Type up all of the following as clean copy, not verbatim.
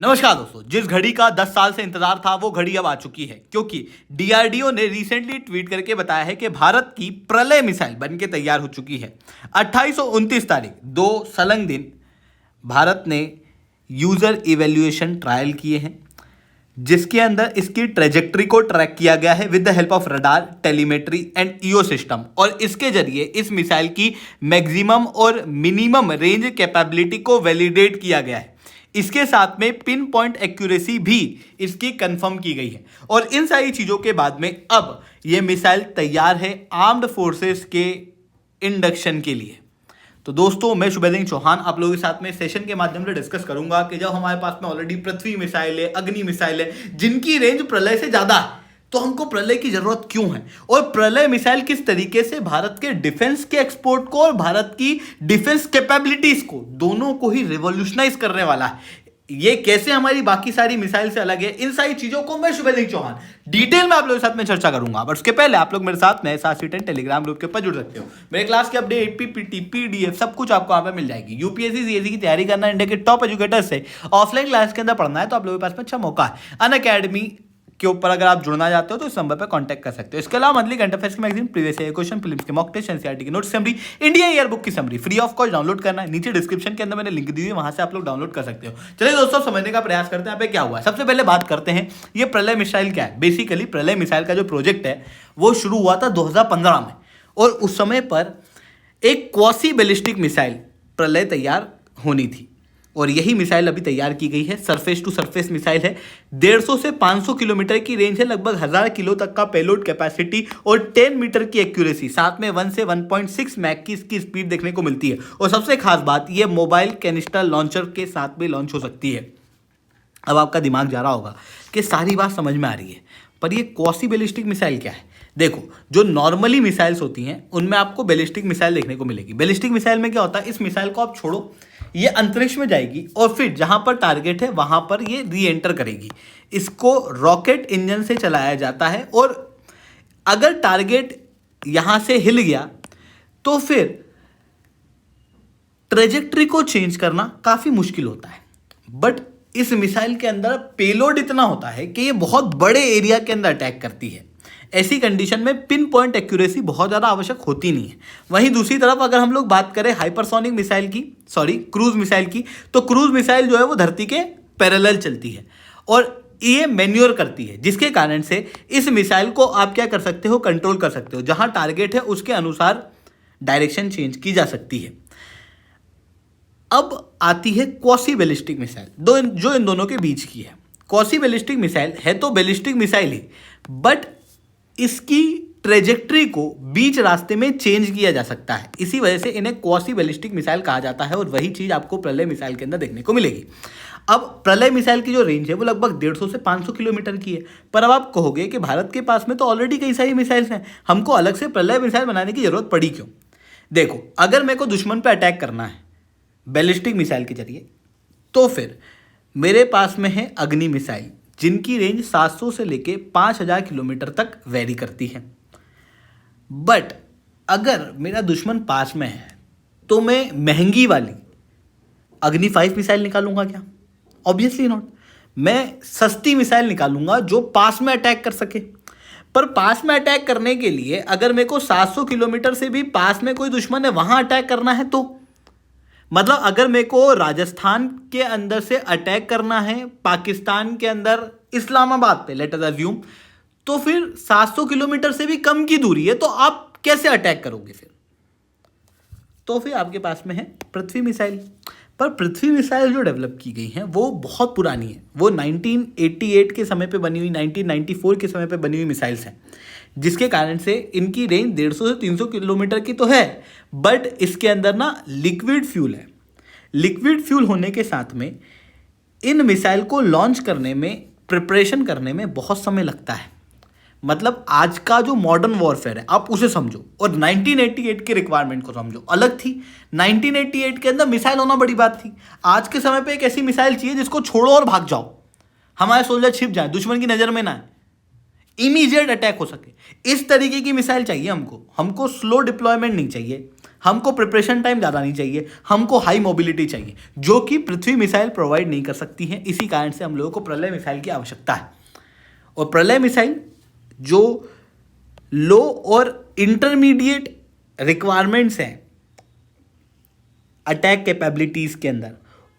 नमस्कार दोस्तों, जिस घड़ी का 10 साल से इंतजार था वो घड़ी अब आ चुकी है, क्योंकि डीआरडीओ ने रिसेंटली ट्वीट करके बताया है कि भारत की प्रलय मिसाइल बनके तैयार हो चुकी है। 2829 तारीख 2 सलंग दिन भारत ने यूजर इवेल्युएशन ट्रायल किए हैं, जिसके अंदर इसकी ट्रेजेक्ट्री को ट्रैक किया गया है with the help of radar, telemetry and EO system, और इसके जरिए इस मिसाइल की मैक्सिमम और मिनिमम रेंज कैपेबिलिटी को वैलिडेट किया गया है। इसके साथ में पिन पॉइंट एक्यूरेसी भी इसकी कंफर्म की गई है, और इन सारी चीजों के बाद में अब यह मिसाइल तैयार है आर्म्ड फोर्सेस के इंडक्शन के लिए। तो दोस्तों, मैं शुभेंद्र चौहान आप लोगों के साथ में सेशन के माध्यम से डिस्कस करूंगा कि जब हमारे पास में ऑलरेडी पृथ्वी मिसाइल है, अग्नि मिसाइल है, जिनकी रेंज प्रलय से ज्यादा है, तो हमको प्रलय की जरूरत क्यों है, और प्रलय मिसाइल किस तरीके से भारत के डिफेंस के एक्सपोर्ट को और भारत की डिफेंस कैपेबिलिटीज को दोनों को ही रिवॉल्यूशनाइज करने वाला है, ये कैसे हमारी बाकी सारी मिसाइल से अलग है, इन सारी चीजों को मैं शुभेंद्र चौहान डिटेल में आप लोगों के साथ में चर्चा करूंगा। बट उसके पहले आप लोग मेरे साथ में सासी10 टेलीग्राम ग्रुप के ऊपर जुड़ सकते हो। मेरे क्लास के अपडेट, पीपीटी, पीडीएफ सब कुछ आपको यहाँ पे मिल जाएगी। यूपीएससी सीएससी की तैयारी करना, इंडिया के टॉप एजुकेटर से ऑफलाइन क्लास के अंदर पढ़ना है, तो आप लोगों के पास में अच्छा मौका है। अनअकैडमी के ऊपर अगर आप जुड़ना चाहते हो तो इस नंबर पर कांटेक्ट कर सकते हो। इसके अलावा मंथली करंट अफेयर्स की magazine, previous year question, films के मॉक टेस्ट, एनसीईआरटी की note summary, India year book की summary free of cost download करना है। नीचे डिस्क्रिप्शन के अंदर मैंने लिंक दी हुई है, वहां से आप लोग डाउनलोड कर सकते हो। चलिए दोस्तों, समझने का प्रयास करते हैं यहाँ पे क्या हुआ है। सबसे पहले बात करते हैं ये प्रलय मिसाइल क्या है। बेसिकली प्रलय मिसाइल का जो प्रोजेक्ट है वो शुरू हुआ था 2015 में, और उस समय पर एक क्वासी बैलिस्टिक मिसाइल प्रलय तैयार होनी थी, और यही मिसाइल अभी तैयार की गई है। सरफेस टू सरफेस मिसाइल है, 150 से 500 किलोमीटर की रेंज है, लगभग 1000 किलो तक का पेलोड कैपेसिटी और 10 मीटर की एक्यूरेसी, साथ में 1 से 1.6 मैक की इसकी स्पीड देखने को मिलती है। और सबसे खास बात, ये मोबाइल कैनिस्टर लॉन्चर के साथ में लॉन्च हो सकती है। अब आपका दिमाग जा रहा होगा कि सारी बात समझ में आ रही है, पर ये क्वासी बैलिस्टिक मिसाइल क्या है। देखो, जो नॉर्मली मिसाइल्स होती हैं उनमें आपको बैलिस्टिक मिसाइल देखने को मिलेगी। बैलिस्टिक मिसाइल में क्या होता है, इस मिसाइल को आप छोड़ो, ये अंतरिक्ष में जाएगी और फिर जहां पर टारगेट है वहां पर ये री एंटर करेगी। इसको रॉकेट इंजन से चलाया जाता है, और अगर टारगेट यहां से हिल गया तो फिर ट्रेजेक्ट्री को चेंज करना काफी मुश्किल होता है। बट इस मिसाइल के अंदर पेलोड इतना होता है कि ये बहुत बड़े एरिया के अंदर अटैक करती है। ऐसी कंडीशन में पिन पॉइंट एक्यूरेसी बहुत ज़्यादा आवश्यक होती नहीं है। वहीं दूसरी तरफ अगर हम लोग बात करें हाइपरसोनिक मिसाइल की, क्रूज मिसाइल की, तो क्रूज मिसाइल जो है वो धरती के पैरेलल चलती है और ये मैन्योर करती है, जिसके कारण से इस मिसाइल को आप क्या कर सकते हो, कंट्रोल कर सकते हो। जहां टारगेट है उसके अनुसार डायरेक्शन चेंज की जा सकती है। अब आती है क्वासी बैलिस्टिक मिसाइल, जो इन दोनों के बीच की है। क्वासी बैलिस्टिक मिसाइल है तो बैलिस्टिक मिसाइल ही, बट इसकी ट्रेजेक्ट्री को बीच रास्ते में चेंज किया जा सकता है, इसी वजह से इन्हें क्वासी बैलिस्टिक मिसाइल कहा जाता है, और वही चीज आपको प्रलय मिसाइल के अंदर देखने को मिलेगी। अब प्रलय मिसाइल की जो रेंज है वो लगभग 150 से 500 किलोमीटर की है। पर अब आप कहोगे कि भारत के पास में तो ऑलरेडी कई सारी मिसाइल्स हैं, हमको अलग से प्रलय मिसाइल बनाने की जरूरत पड़ी क्यों। देखो, अगर मेरे को दुश्मन पर अटैक करना है बैलिस्टिक मिसाइल के जरिए, तो फिर मेरे पास में है अग्नि मिसाइल, जिनकी रेंज 700 से लेके 5000 किलोमीटर तक वेरी करती है। बट अगर मेरा दुश्मन पास में है तो मैं महंगी वाली अग्नि 5 मिसाइल निकालूंगा क्या? Obviously not. मैं सस्ती मिसाइल निकालूंगा जो पास में अटैक कर सके। पर पास में अटैक करने के लिए अगर मेरे को 700 किलोमीटर से भी पास में कोई दुश्मन है वहां अटैक करना है, तो मतलब अगर मेरे को राजस्थान के अंदर से अटैक करना है पाकिस्तान के अंदर इस्लामाबाद पे, लेट अस अज्यूम, तो फिर 700 किलोमीटर से भी कम की दूरी है, तो आप कैसे अटैक करोगे फिर? तो फिर आपके पास में है पृथ्वी मिसाइल। पर पृथ्वी मिसाइल जो डेवलप की गई है वो बहुत पुरानी है, वो 1988 के समय पे बनी हुई, 1994 के समय पे बनी हुई मिसाइल्स हैं, जिसके कारण से इनकी रेंज 150 से 300 किलोमीटर की तो है, बट इसके अंदर ना लिक्विड फ्यूल है। लिक्विड फ्यूल होने के साथ में इन मिसाइल को लॉन्च करने में, प्रिपरेशन करने में बहुत समय लगता है। मतलब आज का जो मॉडर्न वॉरफेयर है आप उसे समझो, और 1988 की रिक्वायरमेंट को समझो, अलग थी। 1988 के अंदर मिसाइल होना बड़ी बात थी। आज के समय पे एक ऐसी मिसाइल चाहिए जिसको छोड़ो और भाग जाओ, हमारे सोल्जर छिप जाए, दुश्मन की नजर में ना आए, इमीडिएट अटैक हो सके। इस तरीके की मिसाइल चाहिए हमको स्लो डिप्लॉयमेंट नहीं चाहिए, हमको प्रिपरेशन टाइम ज़्यादा नहीं चाहिए, हमको हाई मोबिलिटी चाहिए, जो कि पृथ्वी मिसाइल प्रोवाइड नहीं कर सकती है। इसी कारण से हम लोगों को प्रलय मिसाइल की आवश्यकता है। और प्रलय मिसाइल जो लो और इंटरमीडिएट रिक्वायरमेंट्स हैं अटैक कैपेबिलिटीज के अंदर,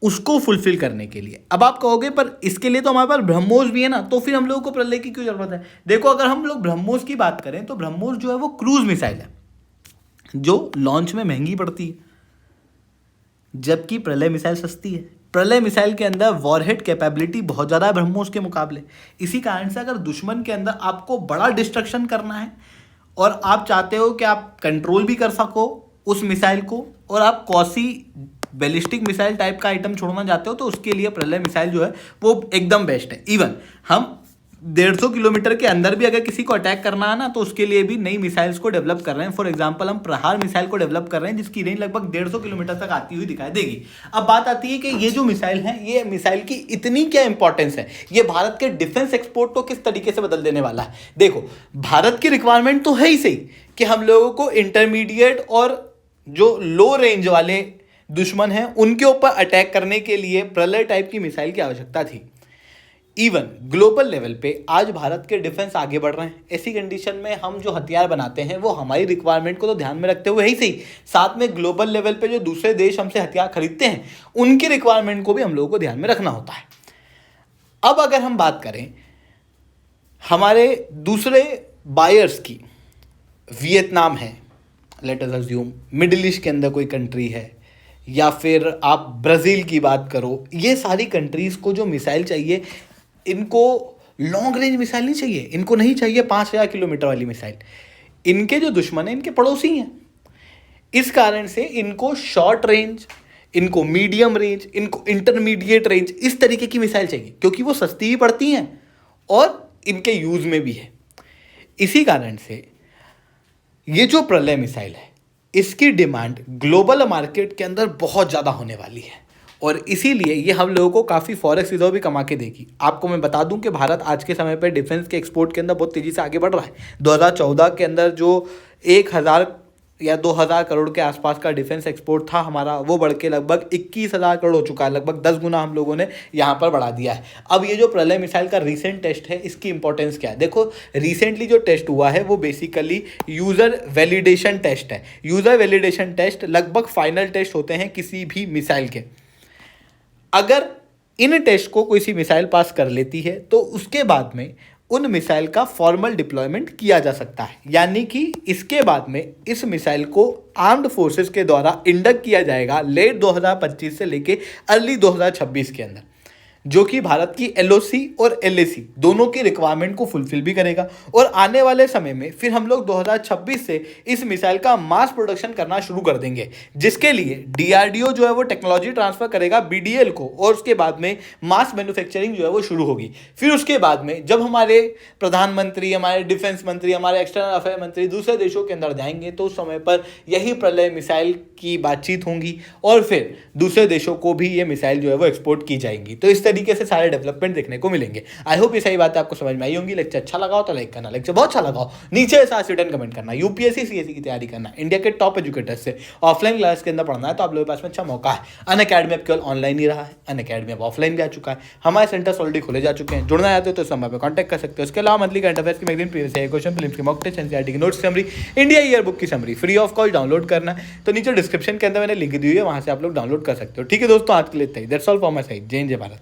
उसको फुलफिल करने के लिए। अब आप कहोगे पर इसके लिए तो हमारे पास ब्रह्मोस भी है ना, तो फिर हम लोगों को प्रलय की क्यों जरूरत है? देखो, अगर हम लोग ब्रह्मोस की बात करें तो ब्रह्मोस जो है वो क्रूज मिसाइल है जो लॉन्च में महंगी पड़ती है, जबकि प्रलय मिसाइल सस्ती है। प्रलय मिसाइल के अंदर वॉरहेड कैपेबिलिटी बहुत ज़्यादा है ब्रह्मोस के मुकाबले। इसी कारण से अगर दुश्मन के अंदर आपको बड़ा डिस्ट्रक्शन करना है और आप चाहते हो कि आप कंट्रोल भी कर सको उस मिसाइल को, और आप कौसी बैलिस्टिक मिसाइल टाइप का आइटम छोड़ना चाहते हो, तो उसके लिए प्रलय मिसाइल जो है वो एकदम बेस्ट है। इवन हम 150 किलोमीटर के अंदर भी अगर किसी को अटैक करना है ना, तो उसके लिए भी नई मिसाइल्स को डेवलप कर रहे हैं। फॉर एग्जांपल हम प्रहार मिसाइल को डेवलप कर रहे हैं जिसकी रेंज लगभग 150 किलोमीटर तक आती हुई दिखाई देगी। अब बात आती है कि ये जो मिसाइल है, ये मिसाइल की इतनी क्या इंपॉर्टेंस है, ये भारत के डिफेंस एक्सपोर्ट को किस तरीके से बदल देने वाला है। देखो, भारत की रिक्वायरमेंट तो है ही सही कि हम लोगों को इंटरमीडिएट और जो लो रेंज वाले दुश्मन हैं उनके ऊपर अटैक करने के लिए प्रलय टाइप की मिसाइल की आवश्यकता थी। इवन ग्लोबल लेवल पे आज भारत के डिफेंस आगे बढ़ रहे हैं। ऐसी कंडीशन में हम जो हथियार बनाते हैं वो हमारी रिक्वायरमेंट को तो ध्यान में रखते हुए ही सही, साथ में ग्लोबल लेवल पे जो दूसरे देश हमसे हथियार खरीदते हैं उनकी रिक्वायरमेंट को भी हम लोगों को ध्यान में रखना होता है। अब अगर हम बात करें हमारे दूसरे बायर्स की, वियतनाम है, let us assume, middle east के अंदर कोई कंट्री है, या फिर आप ब्राज़ील की बात करो, ये सारी कंट्रीज़ को जो मिसाइल चाहिए, इनको लॉन्ग रेंज मिसाइल नहीं चाहिए, इनको नहीं चाहिए 5000 किलोमीटर वाली मिसाइल। इनके जो दुश्मन हैं इनके पड़ोसी हैं। इस कारण से इनको शॉर्ट रेंज, इनको मीडियम रेंज, इनको इंटरमीडिएट रेंज, इस तरीके की मिसाइल चाहिए, क्योंकि वो सस्ती भी पड़ती हैं और इनके यूज़ में भी है। इसी कारण से ये जो प्रलय मिसाइल है इसकी डिमांड ग्लोबल मार्केट के अंदर बहुत ज़्यादा होने वाली है, और इसीलिए ये हम लोगों को काफ़ी फॉरेक्स रिजर्व भी कमा के देगी। आपको मैं बता दूं कि भारत आज के समय पर डिफेंस के एक्सपोर्ट के अंदर बहुत तेज़ी से आगे बढ़ रहा है। 2014 के अंदर जो 1000 या 2000 करोड़ के आसपास का डिफेंस एक्सपोर्ट था हमारा, वो बढ़ के लगभग 21,000 करोड़ हो चुका है। लगभग 10 गुना हम लोगों ने यहाँ पर बढ़ा दिया है। अब ये जो प्रलय मिसाइल का रीसेंट टेस्ट है, इसकी इंपॉर्टेंस क्या है? देखो, रिसेंटली जो टेस्ट हुआ है वो बेसिकली यूज़र वैलिडेशन टेस्ट है। यूज़र वैलिडेशन टेस्ट लगभग फाइनल टेस्ट होते हैं किसी भी मिसाइल के। अगर इन टेस्ट को कोई सी मिसाइल पास कर लेती है तो उसके बाद में उन मिसाइल का फॉर्मल डिप्लॉयमेंट किया जा सकता है, यानी कि इसके बाद में इस मिसाइल को आर्म्ड फोर्सेस के द्वारा इंडक्ट किया जाएगा लेट 2025 से लेके अर्ली 2026 के अंदर, जो कि भारत की LOC और LAC दोनों की रिक्वायरमेंट को फुलफिल भी करेगा। और आने वाले समय में फिर हम लोग 2026 से इस मिसाइल का मास प्रोडक्शन करना शुरू कर देंगे, जिसके लिए DRDO जो है वो टेक्नोलॉजी ट्रांसफर करेगा BDL को, और उसके बाद में मास मैन्युफैक्चरिंग जो है वो शुरू होगी। फिर उसके बाद में जब हमारे प्रधानमंत्री, हमारे डिफेंस मंत्री, हमारे एक्सटर्नल अफेयर मंत्री दूसरे देशों के अंदर जाएंगे तो उस समय पर यही प्रलय मिसाइल की बातचीत होंगी और फिर दूसरे देशों को भी ये मिसाइल जो है वो एक्सपोर्ट की जाएंगी। तो इस तरीके से सारे डेवलपमेंट देखने को मिलेंगे। आई होप ये सही बात आपको समझ में आई होंगी। लेक्चर अच्छा लगा हो तो लाइक करना, लेक्चर बहुत अच्छा लगा हो नीचे साथ रिटर्न कमेंट करना। UPSC CSE की तैयारी करना, इंडिया के टॉप एजुकेटर्स से ऑफलाइन क्लास के अंदर पढ़ना है तो आप लोगों के पास में अच्छा मौका है। अनअकैडमी अब केवल ऑनलाइन ही रहा है, अनअकैडमी अब ऑफलाइन भी आ चुका है। हमारे सेंटर्स ऑलरेडी खोले जा चुके हैं। जुड़ना चाहते हो तो इस नंबर पर कॉन्टैक्ट कर सकते हो। इसके अलावा मंथली करंट अफेयर्स की magazine, previous year question, films की मॉक टेस्ट, NCERT की notes summary, India year book की summary free of cost download करना है तो नीचे डिस्क्रिप्शन के अंदर मैंने लिंक दी हुई है, वहां से आप लोग डाउनलोड कर सकते हो। ठीक है दोस्तों, आज के लिए that's all for my side. जय हिंद, जय भारत।